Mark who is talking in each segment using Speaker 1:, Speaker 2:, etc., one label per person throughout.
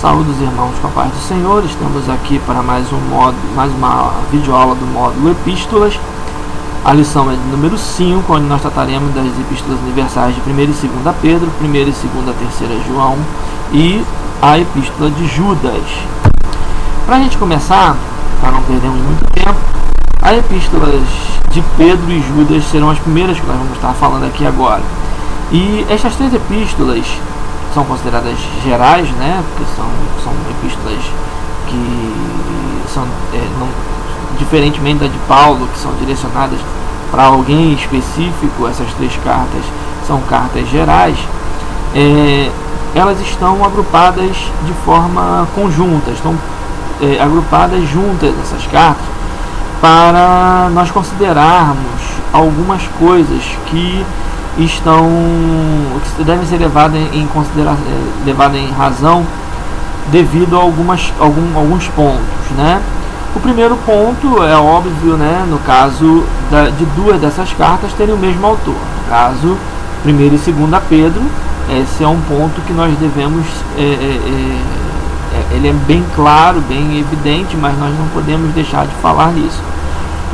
Speaker 1: Saúdos, irmãos, com a paz do Senhor. Estamos aqui para mais uma videoaula do módulo Epístolas. A lição é de número 5, onde nós trataremos das epístolas universais de 1 e 2 Pedro, 1 e 2 3 João e a epístola de Judas. Para a gente começar, para não perdermos muito tempo, as epístolas de Pedro e Judas serão as primeiras que nós vamos estar falando aqui agora. E estas três epístolas são consideradas gerais, né? Porque são epístolas que são, diferentemente da de Paulo, que são direcionadas para alguém específico. Essas três cartas são cartas gerais. Elas estão agrupadas de forma conjunta, estão agrupadas juntas essas cartas, para nós considerarmos algumas coisas que devem ser levadas em razão devido a alguns pontos, né? O primeiro ponto é óbvio, né? No caso de duas dessas cartas terem o mesmo autor. No caso, 1 e 2 Pedro, esse é um ponto que nós devemos, ele é bem claro, bem evidente, mas nós não podemos deixar de falar nisso.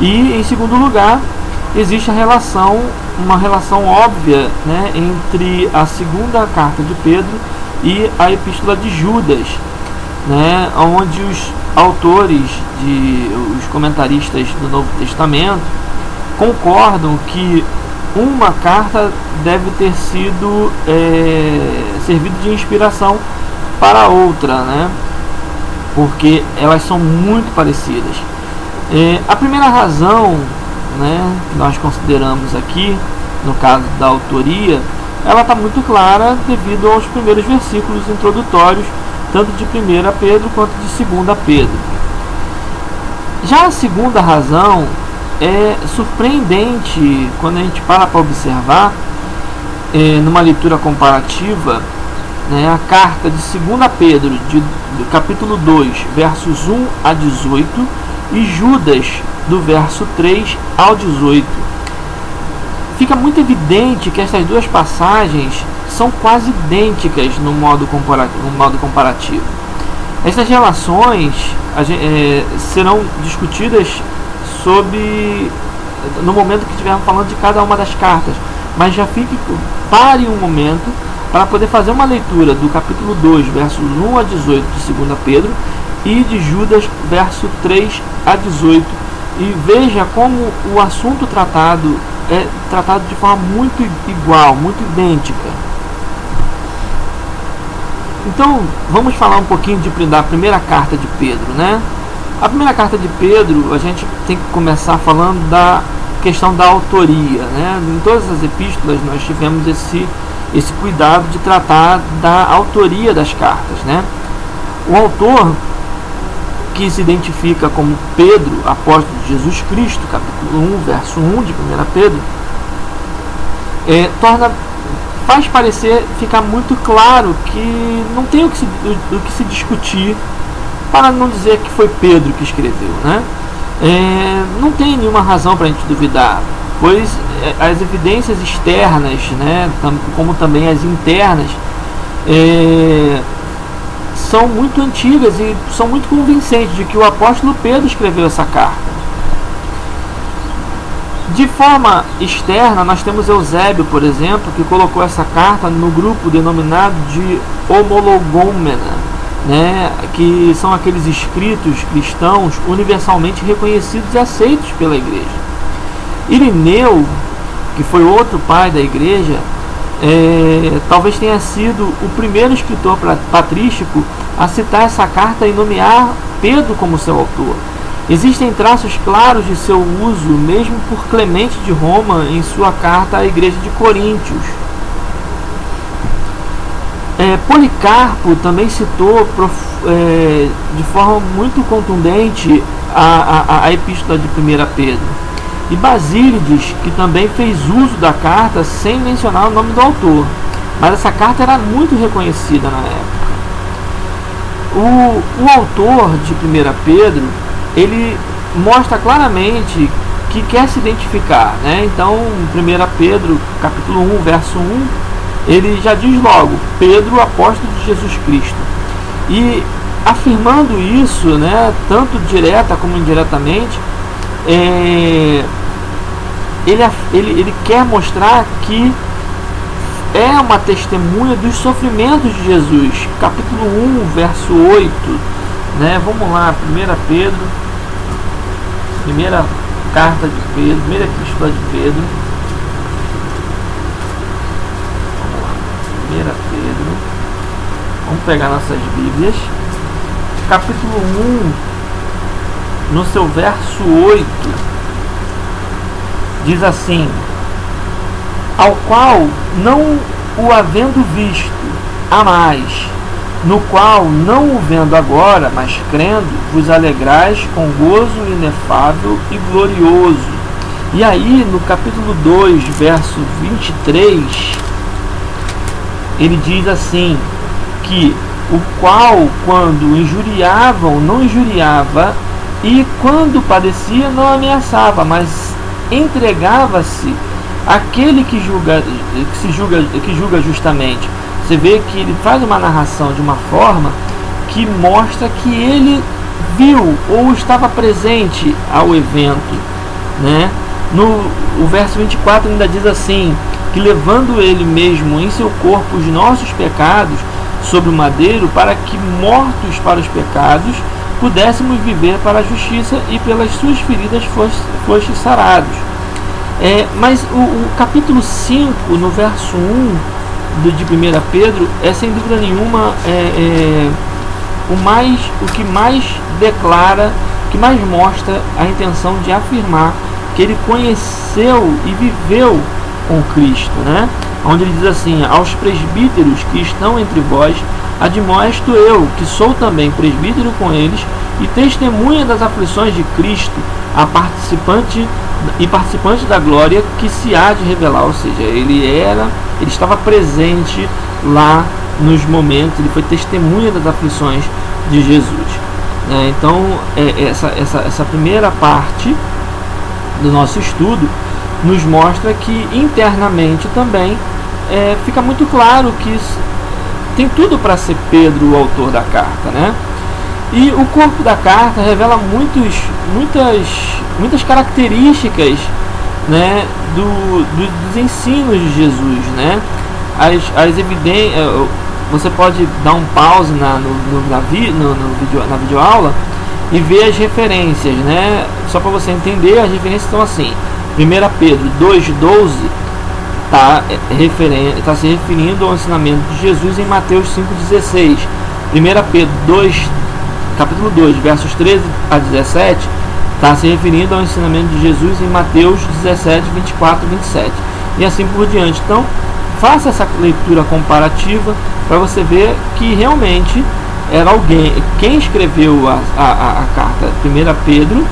Speaker 1: E em segundo lugar, existe uma relação óbvia, né, entre a segunda carta de Pedro e a epístola de Judas, né, onde os autores, os comentaristas do Novo Testamento concordam que uma carta deve ter sido servido de inspiração para a outra, né, porque elas são muito parecidas. A primeira razão, né, que nós consideramos aqui, no caso da autoria, ela está muito clara devido aos primeiros versículos introdutórios, tanto de 1 Pedro quanto de 2 Pedro. Já a segunda razão é surpreendente quando a gente para observar, numa leitura comparativa, né, a carta de 2 Pedro, do capítulo 2, versos 1 a 18, e Judas, do verso 3 ao 18. Fica muito evidente que essas duas passagens são quase idênticas no modo comparativo. Essas relações serão discutidas no momento que estivermos falando de cada uma das cartas, mas já pare um momento para poder fazer uma leitura do capítulo 2, versos 1 a 18 de 2 Pedro e de Judas, verso 3 a 18, e veja como o assunto tratado é tratado de forma muito igual, muito idêntica. Então, vamos falar um pouquinho da primeira carta de Pedro, né? A primeira carta de Pedro, a gente tem que começar falando da questão da autoria, né? Em todas as epístolas nós tivemos esse cuidado de tratar da autoria das cartas, né? O autor, que se identifica como Pedro, apóstolo de Jesus Cristo, capítulo 1, verso 1 de 1 Pedro, faz ficar muito claro que não tem o que se discutir, para não dizer que foi Pedro que escreveu, né? Não tem nenhuma razão para a gente duvidar, pois as evidências externas, né, como também as internas, são muito antigas e são muito convincentes de que o apóstolo Pedro escreveu essa carta. De forma externa, nós temos Eusébio, por exemplo, que colocou essa carta no grupo denominado de homologômena, né, que são aqueles escritos cristãos universalmente reconhecidos e aceitos pela igreja. Irineu, que foi outro pai da igreja, talvez tenha sido o primeiro escritor patrístico a citar essa carta e nomear Pedro como seu autor. Existem traços claros de seu uso mesmo por Clemente de Roma em sua carta à igreja de Coríntios. Policarpo também citou de forma muito contundente a epístola de 1 Pedro. E Basílides, que também fez uso da carta sem mencionar o nome do autor. Mas essa carta era muito reconhecida na época. O autor de 1 Pedro, ele mostra claramente que quer se identificar, né? Então, 1 Pedro, capítulo 1, verso 1, ele já diz logo: Pedro, apóstolo de Jesus Cristo. E afirmando isso, né, tanto direta como indiretamente, ele quer mostrar que é uma testemunha dos sofrimentos de Jesus. Capítulo 1, verso 8, né? Vamos lá, 1 Pedro, primeira carta de Pedro, primeira epístola de Pedro. Vamos lá, 1 Pedro. Vamos pegar nossas Bíblias. Capítulo 1, no seu verso 8, diz assim: ao qual, não o havendo visto, amais, no qual, não o vendo agora, mas crendo, vos alegrais com gozo inefável e glorioso. E aí, no capítulo 2, verso 23, ele diz assim, que o qual, quando injuriavam, não injuriava, e quando padecia, não ameaçava, mas entregava-se àquele que julga justamente. Você vê que ele faz uma narração de uma forma que mostra que ele viu ou estava presente ao evento, né? O verso 24 ainda diz assim, que levando ele mesmo em seu corpo os nossos pecados sobre o madeiro, para que, mortos para os pecados, pudéssemos viver para a justiça, e pelas suas feridas foste sarados. Mas o capítulo 5, no verso 1 de 1 Pedro, é sem dúvida nenhuma o que mais declara, que mais mostra a intenção de afirmar que ele conheceu e viveu com Cristo, né? Onde ele diz assim: aos presbíteros que estão entre vós, admoesto eu, que sou também presbítero com eles, e testemunha das aflições de Cristo, participante da glória que se há de revelar. Ou seja, ele estava presente lá nos momentos, ele foi testemunha das aflições de Jesus. Então, essa primeira parte do nosso estudo nos mostra que internamente também fica muito claro que tem tudo para ser Pedro o autor da carta, né? E o corpo da carta revela muitas características, né, dos ensinos de Jesus, né? As evidências, você pode dar um pause na videoaula e ver as referências, né? Só para você entender, as referências estão assim: 1 Pedro 2,12 está se referindo ao ensinamento de Jesus em Mateus 5,16. 1 Pedro capítulo 2, versos 13 a 17, está se referindo ao ensinamento de Jesus em Mateus 17, 24 e 27. E assim por diante. Então, faça essa leitura comparativa para você ver que realmente era alguém. Quem escreveu a carta 1 Pedro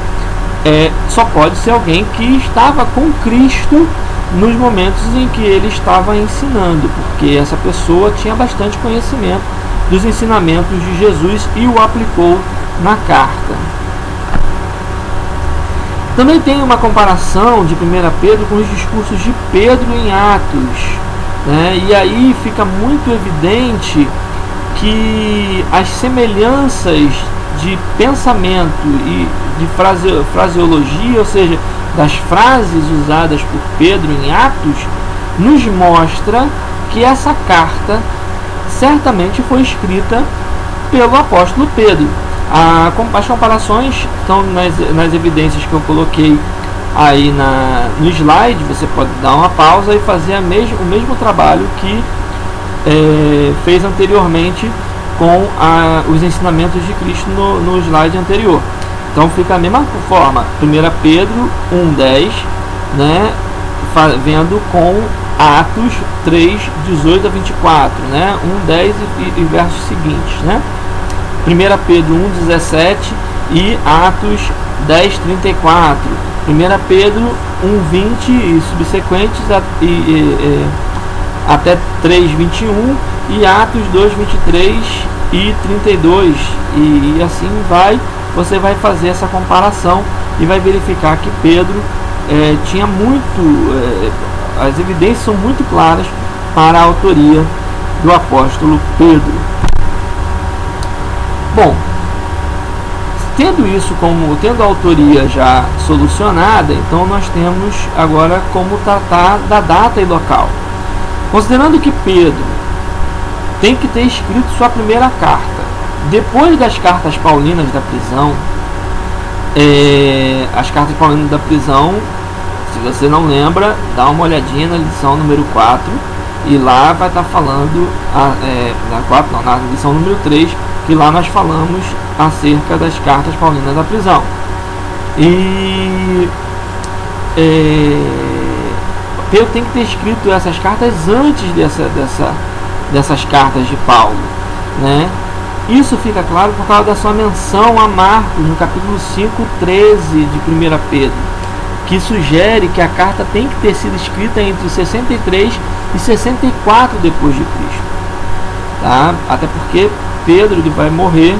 Speaker 1: só pode ser alguém que estava com Cristo nos momentos em que ele estava ensinando, porque essa pessoa tinha bastante conhecimento dos ensinamentos de Jesus e o aplicou na carta. Também tem uma comparação de 1 Pedro com os discursos de Pedro em Atos, né? E aí fica muito evidente que as semelhanças de pensamento e de fraseologia, ou seja, das frases usadas por Pedro em Atos, nos mostra que essa carta certamente foi escrita pelo apóstolo Pedro. As comparações estão nas evidências que eu coloquei aí no slide. Você pode dar uma pausa e fazer o mesmo trabalho que fez anteriormente com os ensinamentos de Cristo no slide anterior. Então fica da mesma forma, 1 Pedro 1,10, né, vendo com Atos 3, 18 a 24, né, 1,10 e versos seguintes, né? 1 Pedro 1,17 e Atos 10, 34, 1 Pedro 1,20 e subsequentes até 3, 21 e Atos 2, 23 e 32, e assim vai. Você vai fazer essa comparação e vai verificar que Pedro tinha as evidências são muito claras para a autoria do apóstolo Pedro. Bom, tendo a autoria já solucionada, então nós temos agora como tratar da data e local. Considerando que Pedro tem que ter escrito sua primeira carta depois das cartas paulinas da prisão, as cartas paulinas da prisão, se você não lembra, dá uma olhadinha na lição número 4, e lá vai estar falando, na lição número 3, que lá nós falamos acerca das cartas paulinas da prisão. E Pedro tem que ter escrito essas cartas antes dessas cartas de Paulo, né? Isso fica claro por causa da sua menção a Marcos no capítulo 5:13 de 1 Pedro, que sugere que a carta tem que ter sido escrita entre 63 e 64 depois de Cristo, tá? Até porque Pedro ele vai morrer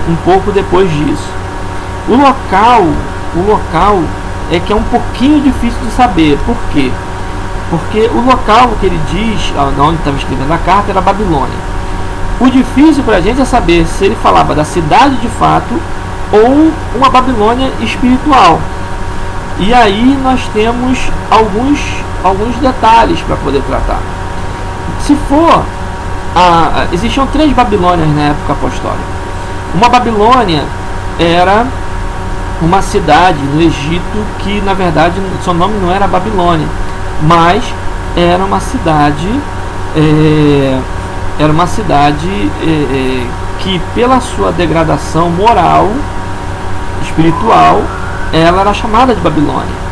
Speaker 1: um pouco depois disso. O local é que é um pouquinho difícil de saber. Por quê? Porque o local que ele diz, onde estava escrevendo a carta, era Babilônia. O difícil para a gente é saber se ele falava da cidade de fato ou uma Babilônia espiritual. E aí nós temos alguns detalhes para poder tratar. Se for, existiam 3 Babilônias na época apostólica. Uma Babilônia era uma cidade no Egito que, na verdade, seu nome não era Babilônia, mas era uma cidade que, pela sua degradação moral, espiritual, ela era chamada de Babilônia.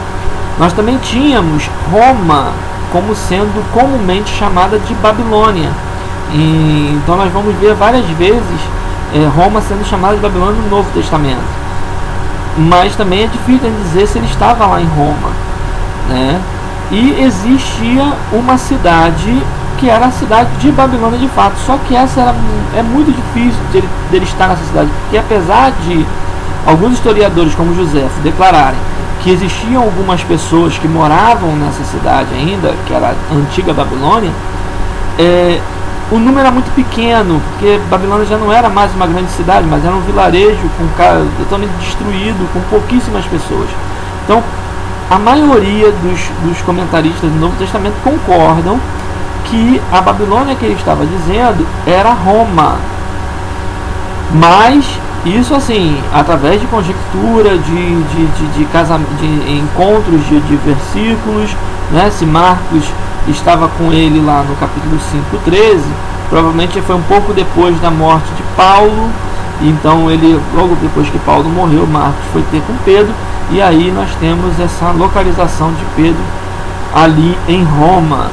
Speaker 1: Nós também tínhamos Roma como sendo comumente chamada de Babilônia. Então nós vamos ver várias vezes Roma sendo chamada de Babilônia no Novo Testamento. Mas também é difícil dizer se ele estava lá em Roma, né? E existia uma cidade que era a cidade de Babilônia de fato. Só que essa é muito difícil dele estar nessa cidade, porque apesar de alguns historiadores como José declararem que existiam algumas pessoas que moravam nessa cidade ainda, que era a antiga Babilônia, o número era muito pequeno, porque Babilônia já não era mais uma grande cidade, mas era um vilarejo totalmente destruído, com pouquíssimas pessoas. Então, a maioria dos comentaristas do Novo Testamento concordam que a Babilônia que ele estava dizendo era Roma. Mas isso, assim, através de conjectura, de encontros de versículos, né? Se Marcos estava com ele lá no capítulo 5:13, provavelmente foi um pouco depois da morte de Paulo. Então ele, logo depois que Paulo morreu, Marcos foi ter com Pedro, e aí nós temos essa localização de Pedro ali em Roma.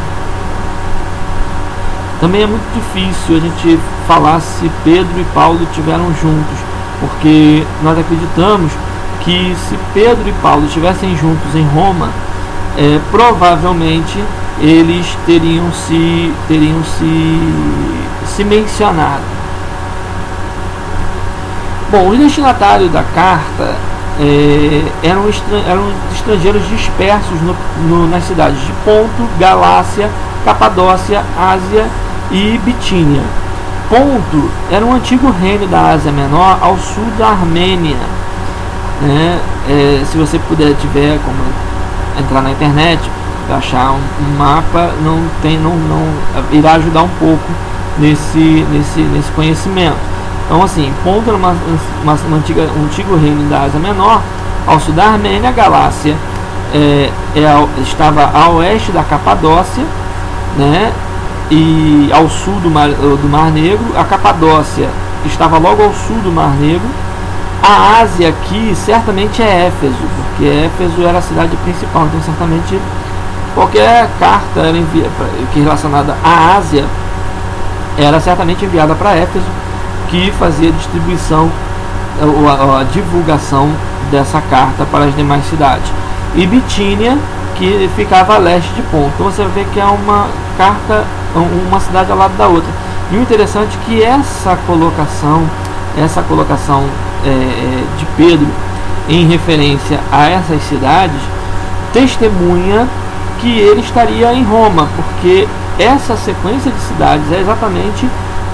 Speaker 1: Também é muito difícil a gente falar se Pedro e Paulo estiveram juntos, porque nós acreditamos que se Pedro e Paulo estivessem juntos em Roma, provavelmente eles teriam se mencionado. Bom, os destinatários da carta eram estrangeiros dispersos nas cidades de Ponto, Galácia, Capadócia, Ásia e Bitínia. Ponto era um antigo reino da Ásia Menor ao sul da Armênia, né? Se você tiver como entrar na internet, achar um mapa, não irá ajudar um pouco nesse conhecimento. Então, assim, Ponto era um antigo reino da Ásia Menor ao sul da Armênia. Galácia estava a oeste da Capadócia, né? E ao sul do Mar Negro. A Capadócia estava logo ao sul do Mar Negro. A Ásia aqui certamente é Éfeso, porque Éfeso era a cidade principal, então certamente qualquer carta relacionada à Ásia era certamente enviada para Éfeso, que fazia a distribuição, a divulgação dessa carta para as demais cidades. E Bitínia, que ficava a leste de Ponto. Então você vê que é uma cidade ao lado da outra. E o interessante é que essa colocação de Pedro em referência a essas cidades testemunha que ele estaria em Roma, porque essa sequência de cidades é exatamente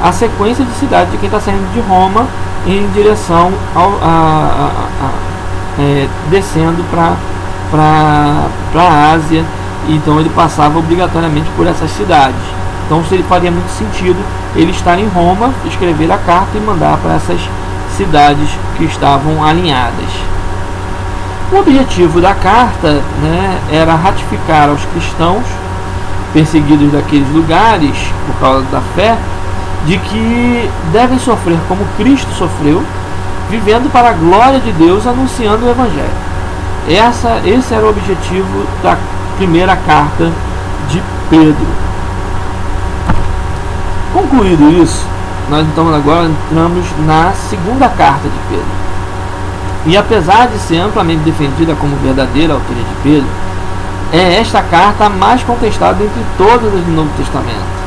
Speaker 1: a sequência de cidades de quem está saindo de Roma em direção descendo para a Ásia. Então ele passava obrigatoriamente por essas cidades. Então faria muito sentido ele estar em Roma, escrever a carta e mandar para essas cidades que estavam alinhadas. O objetivo da carta, né, era ratificar aos cristãos perseguidos daqueles lugares por causa da fé, de que devem sofrer como Cristo sofreu, vivendo para a glória de Deus, anunciando o Evangelho. Esse era o objetivo da primeira carta de Pedro. Concluído isso, nós então agora entramos na segunda carta de Pedro. E apesar de ser amplamente defendida como verdadeira autoria de Pedro, é esta carta a mais contestada entre todas as do Novo Testamento.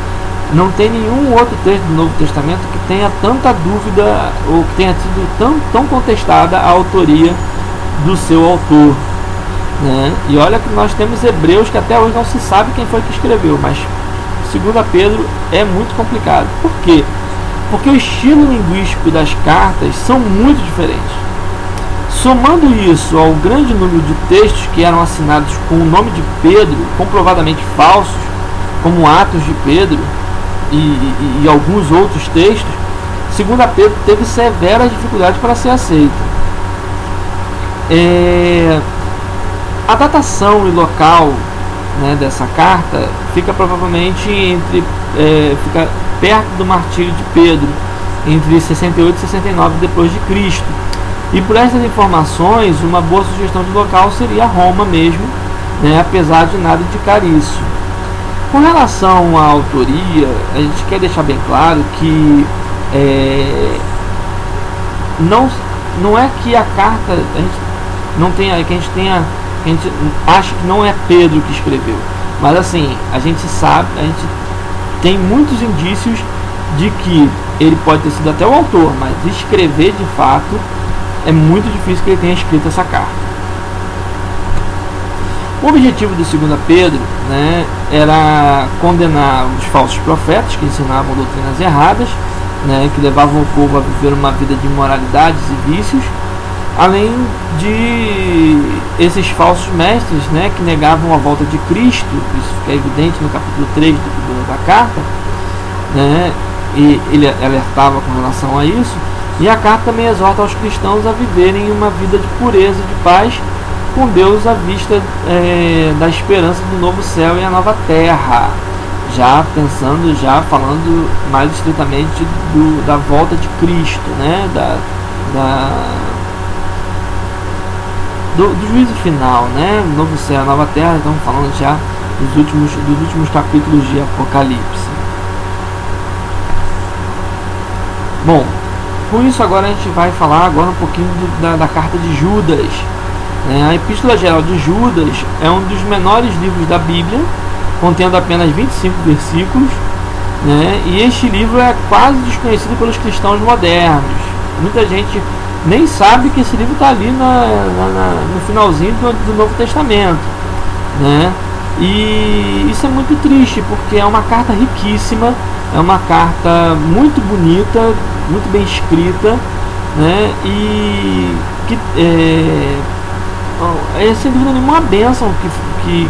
Speaker 1: Não tem nenhum outro texto do Novo Testamento que tenha tanta dúvida ou que tenha sido tão contestada a autoria do seu autor, né? E olha que nós temos Hebreus que até hoje não se sabe quem foi que escreveu, mas 2 Pedro é muito complicado. Por quê? Porque o estilo linguístico das cartas são muito diferentes. Somando isso ao grande número de textos que eram assinados com o nome de Pedro, comprovadamente falsos, como Atos de Pedro e alguns outros textos, 2 Pedro teve severas dificuldades para ser aceita. A datação e local, né, dessa carta fica provavelmente fica perto do martírio de Pedro, entre 68 e 69 depois de Cristo. E por essas informações, uma boa sugestão de local seria Roma mesmo, né, apesar de nada indicar isso. Com relação à autoria, a gente quer deixar bem claro que não é que a carta a gente não tenha, que a gente acha que não é Pedro que escreveu, mas assim, a gente sabe, a gente tem muitos indícios de que ele pode ter sido até o autor, mas escrever de fato é muito difícil que ele tenha escrito essa carta. O objetivo do 2 Pedro, né, era condenar os falsos profetas que ensinavam doutrinas erradas, né, que levavam o povo a viver uma vida de imoralidades e vícios, além de esses falsos mestres, né, que negavam a volta de Cristo. Isso fica evidente no capítulo 3 da carta, né, e ele alertava com relação a isso. E a carta também exorta aos cristãos a viverem uma vida de pureza e de paz com Deus à vista da esperança do novo céu e a nova terra, já pensando, já falando mais estritamente da volta de Cristo, né, do juízo final, né, novo céu, a nova terra. Estamos falando já dos últimos capítulos de Apocalipse. Bom, com isso agora a gente vai falar agora um pouquinho da carta de Judas. A Epístola Geral de Judas é um dos menores livros da Bíblia, contendo apenas 25 versículos, né? E este livro é quase desconhecido pelos cristãos modernos. Muita gente nem sabe que esse livro está ali no finalzinho do Novo Testamento, né? E isso é muito triste, porque é uma carta riquíssima, é uma carta muito bonita, muito bem escrita, né? E que é sem dúvida nenhuma uma bênção que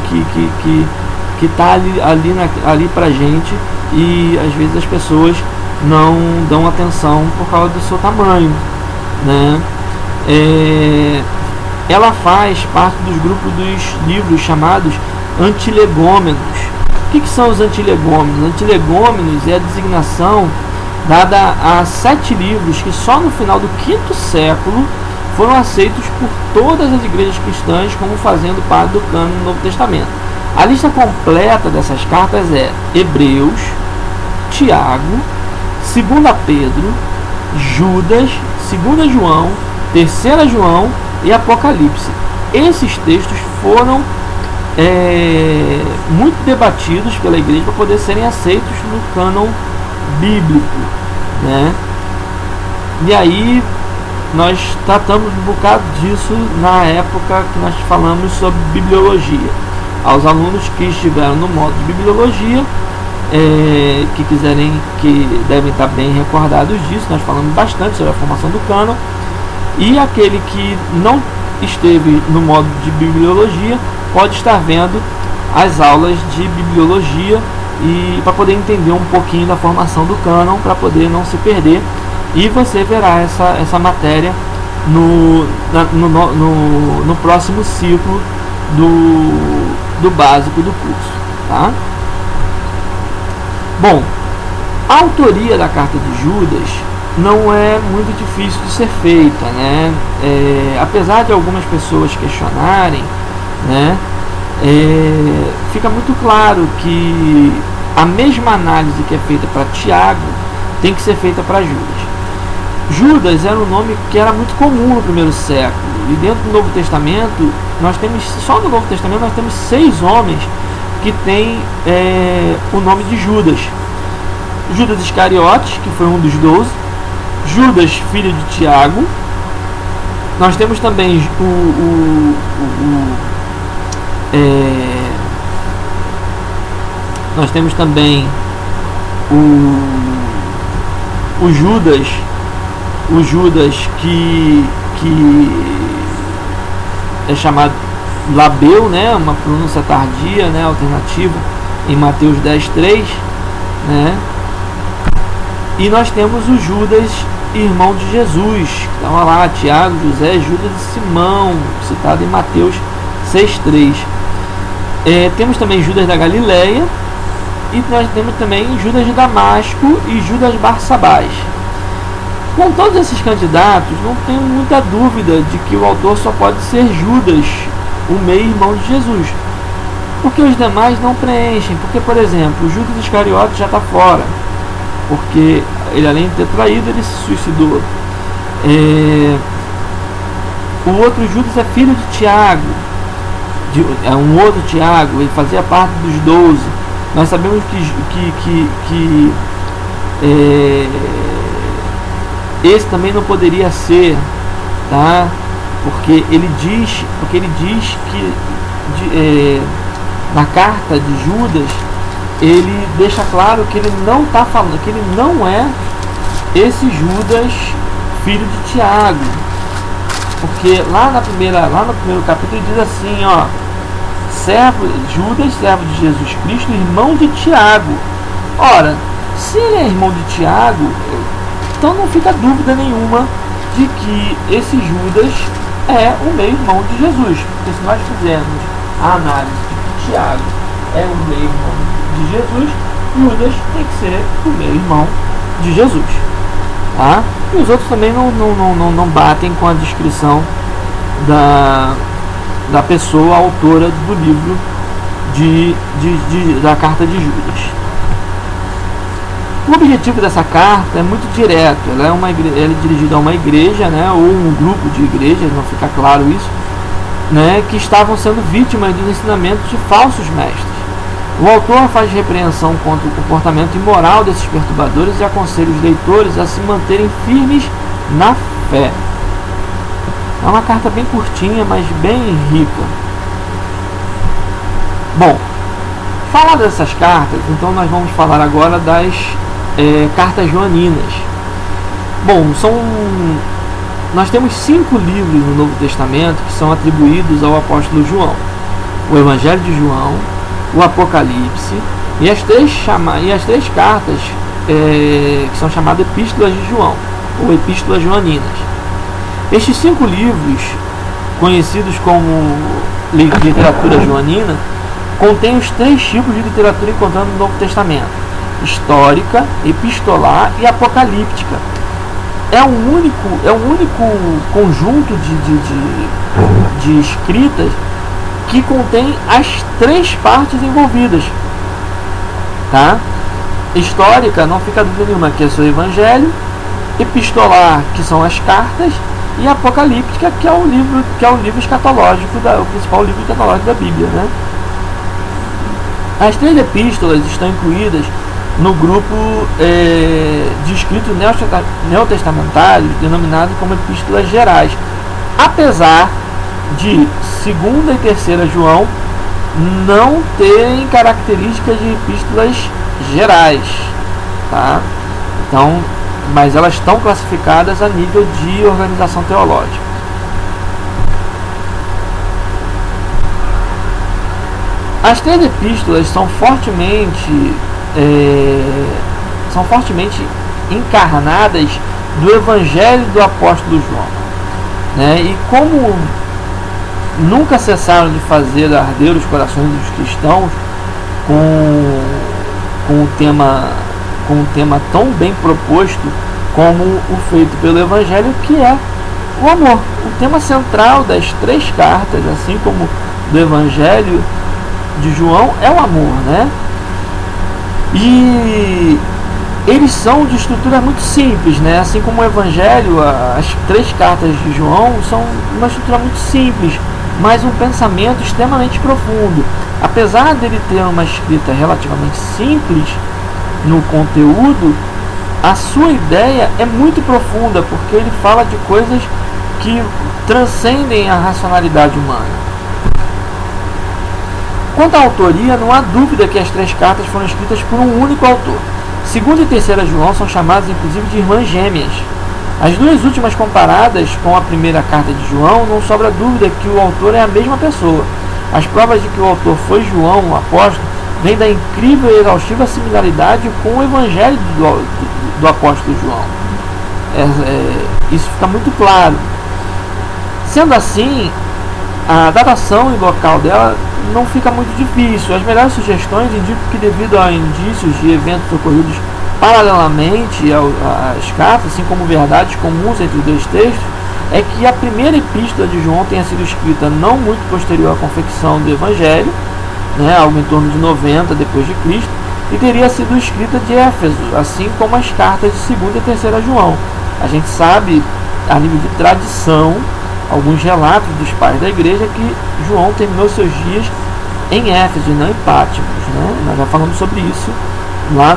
Speaker 1: está ali pra gente, e às vezes as pessoas não dão atenção por causa do seu tamanho, né? Ela faz parte dos grupos dos livros chamados antilegômenos. O que são os antilegômenos? Antilegômenos é a designação dada a 7 livros que só no final do 5º século foram aceitos por todas as igrejas cristãs como fazendo parte do cânon do Novo Testamento. A lista completa dessas cartas é Hebreus, Tiago, 2 Pedro, Judas, 2 João, 3 João e Apocalipse. Esses textos foram muito debatidos pela igreja para poder serem aceitos no cânon bíblico, né? E aí nós tratamos um bocado disso na época que nós falamos sobre bibliologia. Aos alunos que estiveram no módulo de bibliologia, que quiserem, que devem estar bem recordados disso. Nós falamos bastante sobre a formação do cânon. E aquele que não esteve no módulo de bibliologia pode estar vendo as aulas de bibliologia e para poder entender um pouquinho da formação do cânon, para poder não se perder. E você verá essa matéria no próximo ciclo do básico do curso, tá? Bom, a autoria da carta de Judas não é muito difícil de ser feita, né? Apesar de algumas pessoas questionarem, né? Fica muito claro que a mesma análise que é feita para Tiago tem que ser feita para Judas. Judas era um nome que era muito comum no primeiro século, e dentro do Novo Testamento só no Novo Testamento nós temos 6 homens que têm o nome de Judas. Judas Iscariotes, que foi um dos 12, Judas, filho de Tiago. Nós temos também nós temos também o Judas que é chamado Labeu, né, uma pronúncia tardia, né, alternativa em Mateus 10:3, né? E nós temos o Judas, irmão de Jesus, então olha lá, Tiago, José, Judas e Simão, citado em Mateus 6:3. Temos também Judas da Galileia, e nós temos também Judas de Damasco e Judas Barsabás. Com todos esses candidatos, não tenho muita dúvida de que o autor só pode ser Judas, o meio-irmão de Jesus, porque os demais não preenchem. Porque, por exemplo, o Judas Iscariote já está fora, porque ele, além de ter traído, ele se suicidou. O outro Judas é filho de Tiago, é um outro Tiago, ele fazia parte dos 12. Nós sabemos que esse também não poderia ser, tá? Porque ele diz que na carta de Judas ele deixa claro que ele não está falando, que ele não é esse Judas filho de Tiago, porque lá no primeiro capítulo ele diz assim, ó, Judas, servo de Jesus Cristo, irmão de Tiago. Ora, se ele é irmão de Tiago, então não fica dúvida nenhuma de que esse Judas é o meio-irmão de Jesus. Porque se nós fizermos a análise de que Tiago é o meio-irmão de Jesus, Judas tem que ser o meio-irmão de Jesus, tá? E os outros também não batem com a descrição da pessoa autora do livro da carta de Judas. O objetivo dessa carta é muito direto. Ela é dirigida a uma igreja, né, ou um grupo de igrejas, não fica claro isso, né, que estavam sendo vítimas dos ensinamentos de falsos mestres. O autor faz repreensão contra o comportamento imoral desses perturbadores e aconselha os leitores a se manterem firmes na fé. É uma carta bem curtinha, mas bem rica. Bom, falar dessas cartas, então nós vamos falar agora das cartas joaninas. Bom, nós temos 5 livros no Novo Testamento que são atribuídos ao apóstolo João: o Evangelho de João, o Apocalipse e as 3 cartas que são chamadas Epístolas de João ou Epístolas Joaninas. Estes 5 livros, conhecidos como literatura joanina, contêm os 3 tipos de literatura encontrados no Novo Testamento: histórica, epistolar e apocalíptica. É um único conjunto de escritas que contém as 3 partes envolvidas, tá? Histórica, não fica dúvida nenhuma, que é o Evangelho; epistolar, que são as cartas; e apocalíptica, que é o livro escatológico, o principal livro escatológico da Bíblia, né? As 3 epístolas estão incluídas no grupo de escritos neotestamentários, denominado como epístolas gerais, apesar de 2ª e 3ª João não terem características de epístolas gerais, tá? Então, mas elas estão classificadas a nível de organização teológica. As 3 epístolas são fortemente encarnadas do Evangelho do Apóstolo João, né? E como nunca cessaram de fazer arder os corações dos cristãos com um tema tão bem proposto como o feito pelo Evangelho, que é o amor. O tema central das 3 cartas, assim como do Evangelho de João, é o amor, né? E eles são de estrutura muito simples, né? Assim como o Evangelho, as 3 cartas de João são uma estrutura muito simples, mas um pensamento extremamente profundo. Apesar dele ter uma escrita relativamente simples no conteúdo, a sua ideia é muito profunda, porque ele fala de coisas que transcendem a racionalidade humana. Quanto à autoria, não há dúvida que as 3 cartas foram escritas por um único autor. 2ª e 3ª João são chamadas inclusive de irmãs gêmeas. As 2 últimas comparadas com a primeira carta de João, não sobra dúvida que o autor é a mesma pessoa. As provas de que o autor foi João, o apóstolo, vêm da incrível e exaustiva similaridade com o Evangelho do apóstolo João. Isso fica muito claro. Sendo assim, a datação e local dela não fica muito difícil. As melhores sugestões indicam que, devido a indícios de eventos ocorridos paralelamente às cartas, assim como verdades comuns entre os 2 textos, é que a primeira epístola de João tenha sido escrita não muito posterior à confecção do Evangelho, né, algo em torno de 90 depois de Cristo, e teria sido escrita de Éfeso, assim como as cartas de 2ª e 3ª João. A gente sabe, a nível de tradição, alguns relatos dos pais da igreja, que João terminou seus dias em Éfeso e não em Patmos, né? Nós já falamos sobre isso lá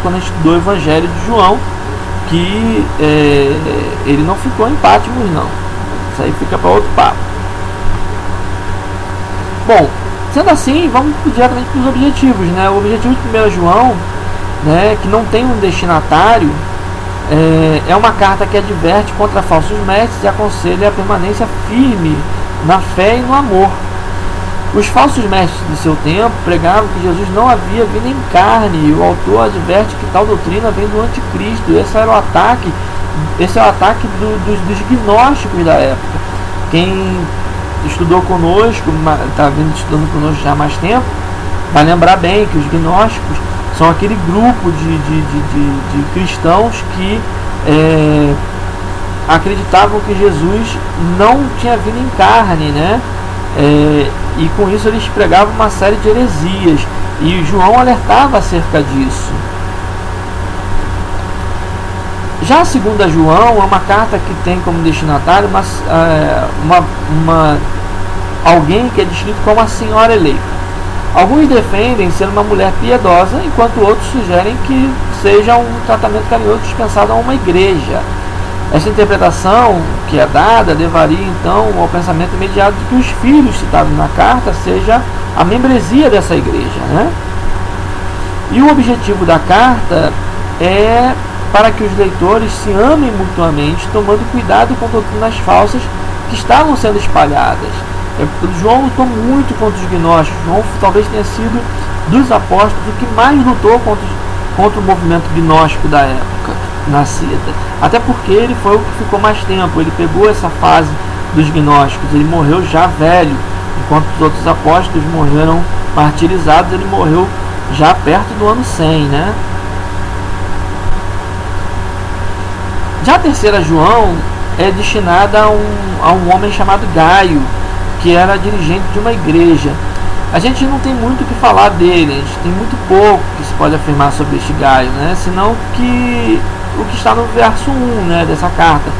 Speaker 1: quando a gente estudou o Evangelho de João, que ele não ficou em Patmos, não. Isso aí fica para outro papo. Bom, sendo assim, vamos diretamente para os objetivos, né? O objetivo de 1 João, né, que não tem um destinatário, é uma carta que adverte contra falsos mestres e aconselha a permanência firme na fé e no amor. Os falsos mestres de seu tempo pregavam que Jesus não havia vindo em carne, e o autor adverte que tal doutrina vem do anticristo. Esse é o ataque dos gnósticos da época. Quem estudou conosco, está estudando conosco já há mais tempo, vai lembrar bem que os gnósticos são aquele grupo de cristãos que acreditavam que Jesus não tinha vindo em carne, né? E com isso eles pregavam uma série de heresias, e João alertava acerca disso. Já a 2ª João é uma carta que tem como destinatário alguém que é descrito como a senhora eleita. Alguns defendem ser uma mulher piedosa, enquanto outros sugerem que seja um tratamento carinhoso dispensado a uma igreja. Essa interpretação que é dada levaria então ao pensamento imediato de que os filhos citados na carta seja a membresia dessa igreja, né? E o objetivo da carta é para que os leitores se amem mutuamente, tomando cuidado com doutrinas falsas que estavam sendo espalhadas. João lutou muito contra os gnósticos. João talvez tenha sido dos apóstolos o que mais lutou contra o movimento gnóstico da época nascida, até porque ele foi o que ficou mais tempo. Ele pegou essa fase dos gnósticos, ele morreu já velho, enquanto os outros apóstolos morreram martirizados. Ele morreu já perto do ano 100, né? Já a 3ª João é destinada a um homem chamado Gaio, que era dirigente de uma igreja. A gente não tem muito o que falar dele, a gente tem muito pouco que se pode afirmar sobre este Gaio, né? Senão que o que está no verso 1, né, dessa carta,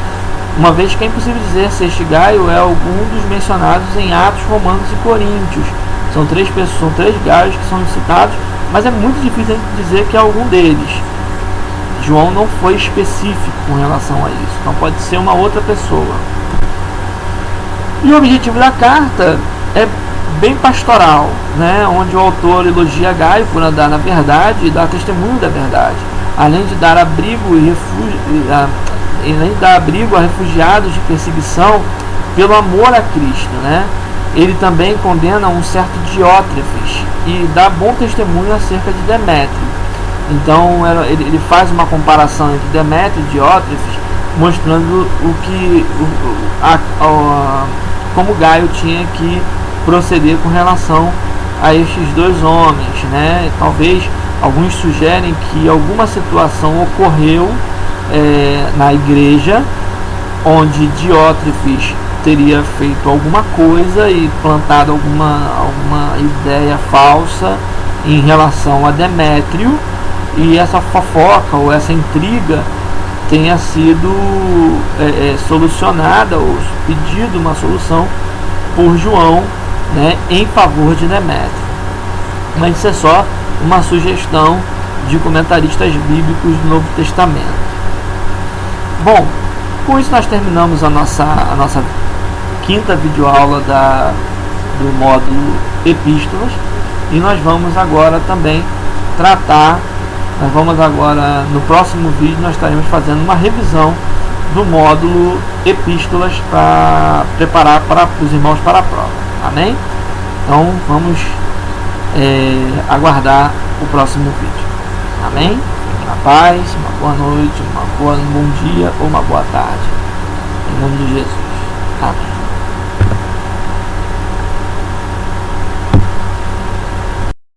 Speaker 1: uma vez que é impossível dizer se este Gaio é algum dos mencionados em Atos, Romanos e Coríntios. São 3 pessoas, são 3 Gaios que são citados, mas é muito difícil dizer que é algum deles. João não foi específico com relação a isso, então pode ser uma outra pessoa. E o objetivo da carta é bem pastoral, né, onde o autor elogia Gaio por andar na verdade e dar testemunho da verdade, além de dar abrigo a refugiados de perseguição pelo amor a Cristo, né? Ele também condena um certo Diótrefes e dá bom testemunho acerca de Demétrio. Então ele faz uma comparação entre Demétrio e Diótrefes, mostrando como Gaio tinha que proceder com relação a estes dois homens, né? Talvez alguns sugerem que alguma situação ocorreu na igreja, onde Diótrefes teria feito alguma coisa e plantado alguma ideia falsa em relação a Demétrio, e essa fofoca ou essa intriga tenha sido solucionada, ou pedido uma solução por João, né, em favor de Demétrio. Mas isso é só uma sugestão de comentaristas bíblicos do Novo Testamento. Bom, com isso nós terminamos a nossa quinta videoaula do módulo Epístolas, e nós vamos agora também no próximo vídeo nós estaremos fazendo uma revisão do módulo Epístolas para preparar para os irmãos para a prova. Amém? Então vamos aguardar o próximo vídeo. Amém? Uma paz, uma boa noite, um bom dia ou uma boa tarde. Em nome de Jesus. Amém.